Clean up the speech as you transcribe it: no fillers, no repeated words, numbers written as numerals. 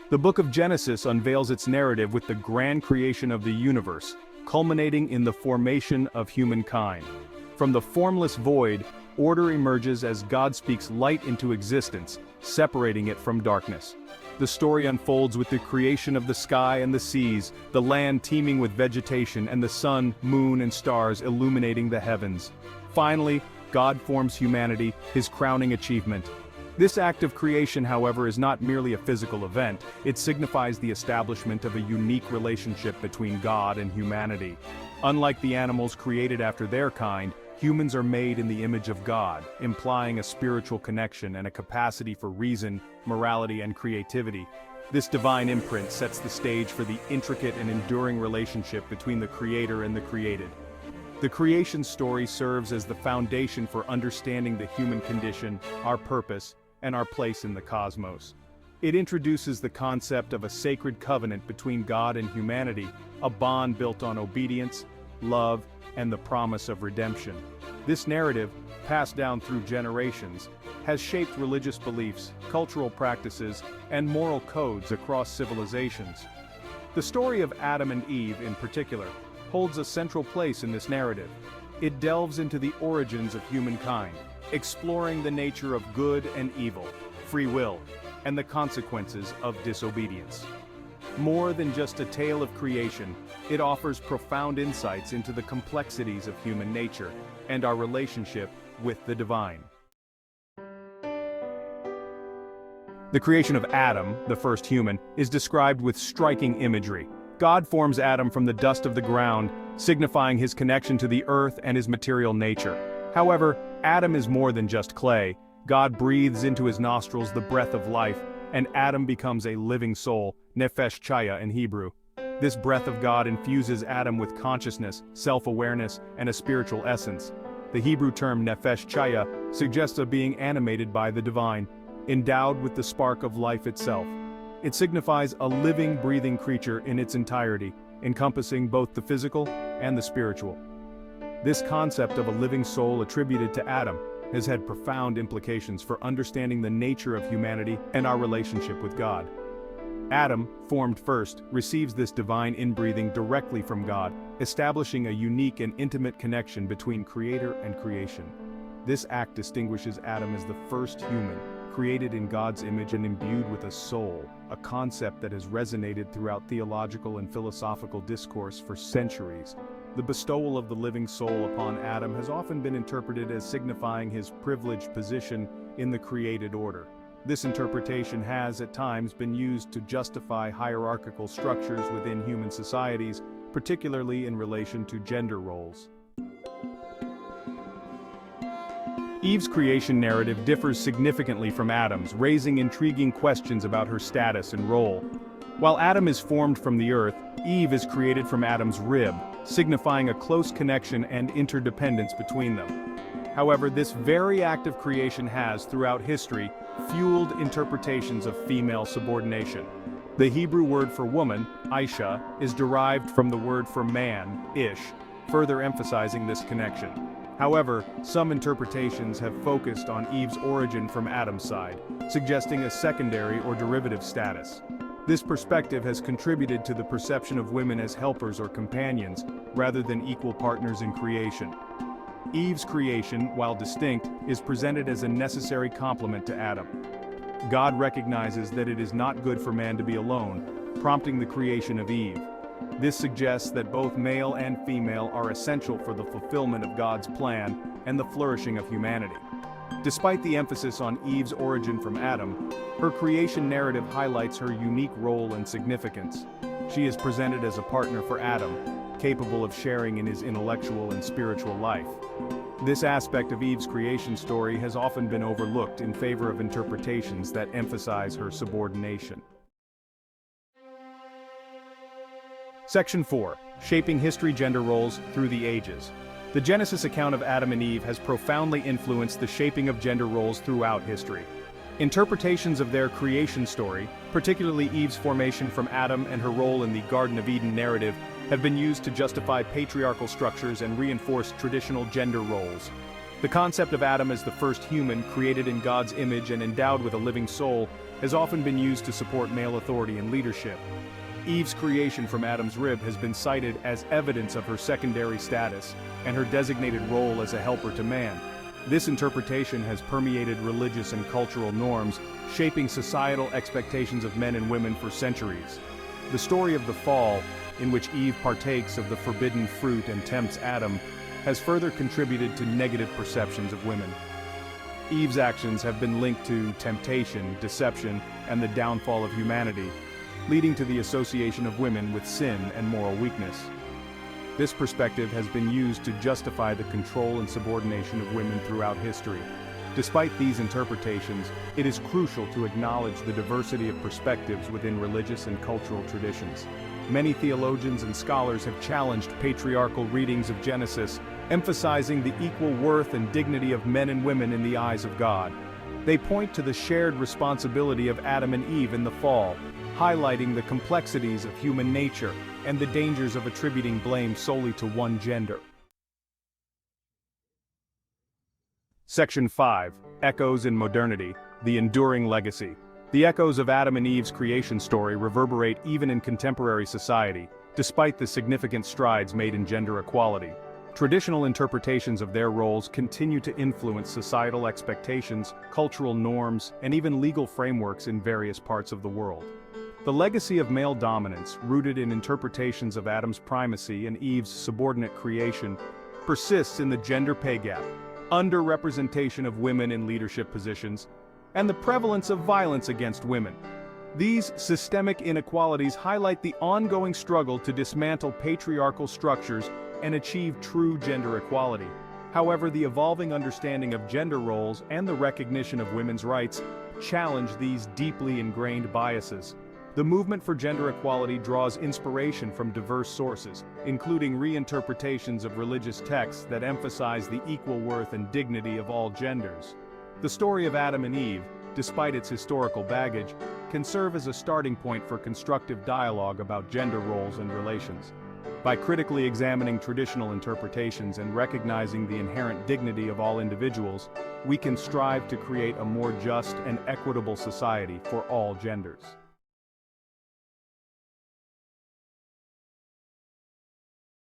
The book of Genesis unveils its narrative with the grand creation of the universe, culminating in the formation of humankind. From the formless void, order emerges as God speaks light into existence, separating it from darkness. The story unfolds with the creation of the sky and the seas, the land teeming with vegetation, and the sun, moon, and stars illuminating the heavens. Finally, God forms humanity, his crowning achievement. This act of creation, however, is not merely a physical event, it signifies the establishment of a unique relationship between God and humanity. Unlike the animals created after their kind, humans are made in the image of God, implying a spiritual connection and a capacity for reason, morality, and creativity. This divine imprint sets the stage for the intricate and enduring relationship between the Creator and the created. The creation story serves as the foundation for understanding the human condition, our purpose, and our place in the cosmos. It introduces the concept of a sacred covenant between God and humanity, a bond built on obedience, love, and the promise of redemption. This narrative, passed down through generations, has shaped religious beliefs, cultural practices, and moral codes across civilizations. The story of Adam and Eve, in particular, holds a central place in this narrative. It delves into the origins of humankind, exploring the nature of good and evil, free will, and the consequences of disobedience. More than just a tale of creation, it offers profound insights into the complexities of human nature and our relationship with the divine. The creation of Adam, the first human, is described with striking imagery. God forms Adam from the dust of the ground, signifying his connection to the earth and his material nature. However, Adam is more than just clay. God breathes into his nostrils the breath of life, and Adam becomes a living soul, nefesh chaya in Hebrew. This breath of God infuses Adam with consciousness, self-awareness, and a spiritual essence. The Hebrew term nefesh chaya suggests a being animated by the divine, endowed with the spark of life itself. It signifies a living, breathing creature in its entirety, encompassing both the physical and the spiritual. This concept of a living soul attributed to Adam has had profound implications for understanding the nature of humanity and our relationship with God. Adam, formed first, receives this divine inbreathing directly from God, establishing a unique and intimate connection between Creator and creation. This act distinguishes Adam as the first human, created in God's image and imbued with a soul, a concept that has resonated throughout theological and philosophical discourse for centuries. The bestowal of the living soul upon Adam has often been interpreted as signifying his privileged position in the created order. This interpretation has, at times, been used to justify hierarchical structures within human societies, particularly in relation to gender roles. Eve's creation narrative differs significantly from Adam's, raising intriguing questions about her status and role. While Adam is formed from the earth, Eve is created from Adam's rib, signifying a close connection and interdependence between them. However, this very act of creation has, throughout history, fueled interpretations of female subordination. The Hebrew word for woman, Aisha, is derived from the word for man, Ish, further emphasizing this connection. However, some interpretations have focused on Eve's origin from Adam's side, suggesting a secondary or derivative status. This perspective has contributed to the perception of women as helpers or companions, rather than equal partners in creation. Eve's creation, while distinct, is presented as a necessary complement to Adam. God recognizes that it is not good for man to be alone, prompting the creation of Eve. This suggests that both male and female are essential for the fulfillment of God's plan and the flourishing of humanity. Despite the emphasis on Eve's origin from Adam, her creation narrative highlights her unique role and significance. She is presented as a partner for Adam, capable of sharing in his intellectual and spiritual life. This aspect of Eve's creation story has often been overlooked in favor of interpretations that emphasize her subordination. Section 4. Shaping History Gender Roles Through the Ages. The Genesis account of Adam and Eve has profoundly influenced the shaping of gender roles throughout history. Interpretations of their creation story, particularly Eve's formation from Adam and her role in the Garden of Eden narrative, have been used to justify patriarchal structures and reinforce traditional gender roles. The concept of Adam as the first human, created in God's image and endowed with a living soul, has often been used to support male authority and leadership. Eve's creation from Adam's rib has been cited as evidence of her secondary status and her designated role as a helper to man. This interpretation has permeated religious and cultural norms, shaping societal expectations of men and women for centuries. The story of the fall, in which Eve partakes of the forbidden fruit and tempts Adam, has further contributed to negative perceptions of women. Eve's actions have been linked to temptation, deception, and the downfall of humanity, leading to the association of women with sin and moral weakness. This perspective has been used to justify the control and subordination of women throughout history. Despite these interpretations, it is crucial to acknowledge the diversity of perspectives within religious and cultural traditions. Many theologians and scholars have challenged patriarchal readings of Genesis, emphasizing the equal worth and dignity of men and women in the eyes of God. They point to the shared responsibility of Adam and Eve in the fall, highlighting the complexities of human nature and the dangers of attributing blame solely to one gender. Section 5. Echoes in Modernity, the Enduring Legacy. The echoes of Adam and Eve's creation story reverberate even in contemporary society, despite the significant strides made in gender equality. Traditional interpretations of their roles continue to influence societal expectations, cultural norms, and even legal frameworks in various parts of the world. The legacy of male dominance, rooted in interpretations of Adam's primacy and Eve's subordinate creation, persists in the gender pay gap, underrepresentation of women in leadership positions, and the prevalence of violence against women. These systemic inequalities highlight the ongoing struggle to dismantle patriarchal structures and achieve true gender equality. However, the evolving understanding of gender roles and the recognition of women's rights challenge these deeply ingrained biases. The movement for gender equality draws inspiration from diverse sources, including reinterpretations of religious texts that emphasize the equal worth and dignity of all genders. The story of Adam and Eve, despite its historical baggage, can serve as a starting point for constructive dialogue about gender roles and relations. By critically examining traditional interpretations and recognizing the inherent dignity of all individuals, we can strive to create a more just and equitable society for all genders.